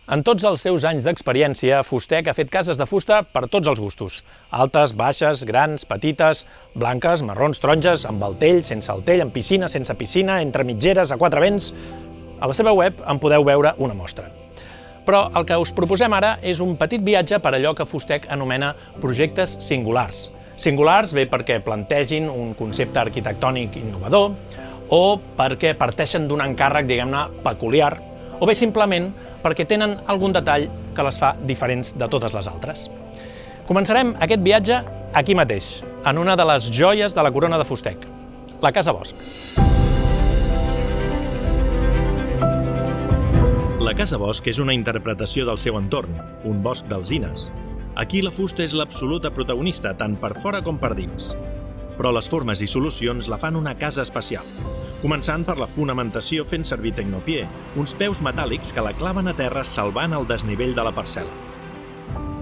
En tots els seus anys d'experiència, Fustec ha fet cases de fusta per tots els gustos. Altes, baixes, grans, petites, blanques, marrons, taronges, amb el tell, sense el tell, amb piscina, sense piscina, entre mitgeres, a quatre vents. A la seva web en podeu veure una mostra. Però el que us proposem ara és un petit viatge per allò que Fustec anomena projectes singulars. Singulars bé perquè plantegin un concepte arquitectònic innovador o perquè parteixen d'un encàrrec, diguem-ne, peculiar, o bé simplement perquè tenen algun detall que les fa diferents de totes les altres. Començarem aquest viatge aquí mateix, en una de les joies de la corona de Fustec, la Casa Bosch. La Casa Bosch és una interpretació del seu entorn, un bosc d'alzines. Aquí la fusta és l'absoluta protagonista, tant per fora com per dins. Però les formes i solucions la fan una casa especial, començant per la fonamentació fent servir Tecnopier, uns peus metàl·lics que la claven a terra salvant el desnivell de la parcel·la.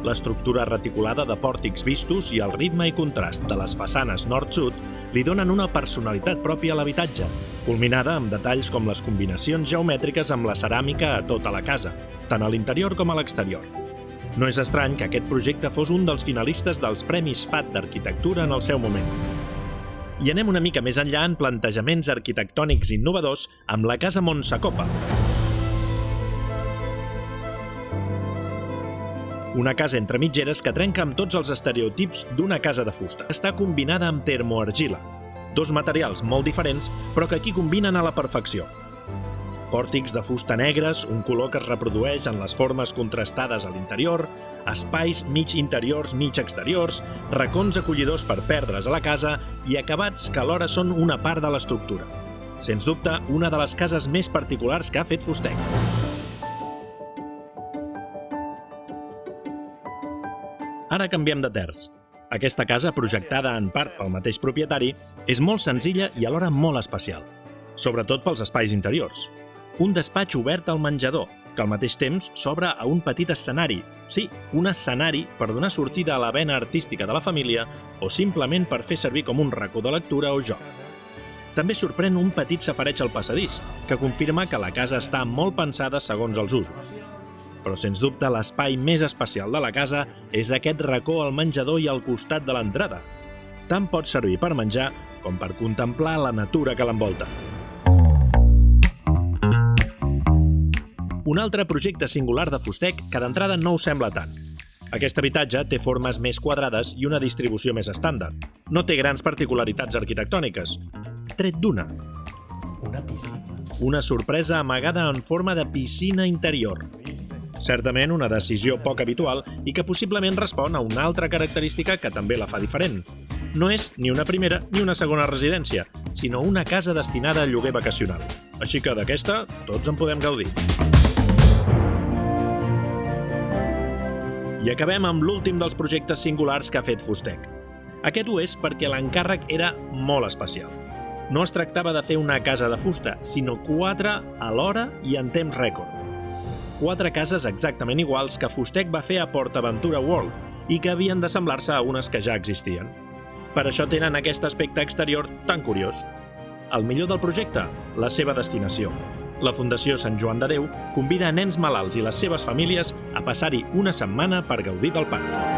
L'estructura reticulada de pòrtics vistos i el ritme i contrast de les façanes nord-sud li donen una personalitat pròpia a l'habitatge, culminada amb detalls com les combinacions geomètriques amb la ceràmica a tota la casa, tant a l'interior com a l'exterior. No és estrany que aquest projecte fos un dels finalistes dels Premis FAT d'Arquitectura en el seu moment. I anem una mica més enllà en plantejaments arquitectònics innovadors amb la Casa Montsacopa. Una casa entre mitgeres que trenca amb tots els estereotips d'una casa de fusta. Està combinada amb termoargila, dos materials molt diferents però que aquí combinen a la perfecció. Pòrtics de fusta negres, un color que es reprodueix en les formes contrastades a l'interior, espais mig interiors, mig exteriors, racons acollidors per perdre's a la casa i acabats que alhora són una part de l'estructura. Sens dubte, una de les cases més particulars que ha fet Fustec. Ara canviem de terç. Aquesta casa, projectada en part pel mateix propietari, és molt senzilla i alhora molt especial, sobretot pels espais interiors. Un despatx obert al menjador, que al mateix temps s'obre a un petit escenari. Sí, un escenari per donar sortida a la vena artística de la família o simplement per fer servir com un racó de lectura o joc. També sorprèn un petit safareig al passadís, que confirma que la casa està molt pensada segons els usos. Però, sens dubte, l'espai més especial de la casa és aquest racó al menjador i al costat de l'entrada. Tant pot servir per menjar com per contemplar la natura que l'envolta. Un altre projecte singular de Fustec que d'entrada no us sembla tant. Aquest habitatge té formes més quadrades i una distribució més estàndard. No té grans particularitats arquitectòniques, tret d'una. Una piscina. Una sorpresa amagada en forma de piscina interior. Certament una decisió poc habitual i que possiblement respon a una altra característica que també la fa diferent. No és ni una primera ni una segona residència, sinó una casa destinada a lloguer vacacional. Així que d'aquesta tots en podem gaudir. I acabem amb l'últim dels projectes singulars que ha fet Fustec. Aquest ho és perquè l'encàrrec era molt especial. No es tractava de fer una casa de fusta, sinó 4 alhora i en temps rècord. 4 cases exactament iguals que Fustec va fer a PortAventura World i que havien de semblar-se a unes que ja existien. Per això tenen aquest aspecte exterior tan curiós. El millor del projecte, la seva destinació. La Fundació Sant Joan de Déu convida a nens malalts i les seves famílies a passar-hi una setmana per gaudir del parc.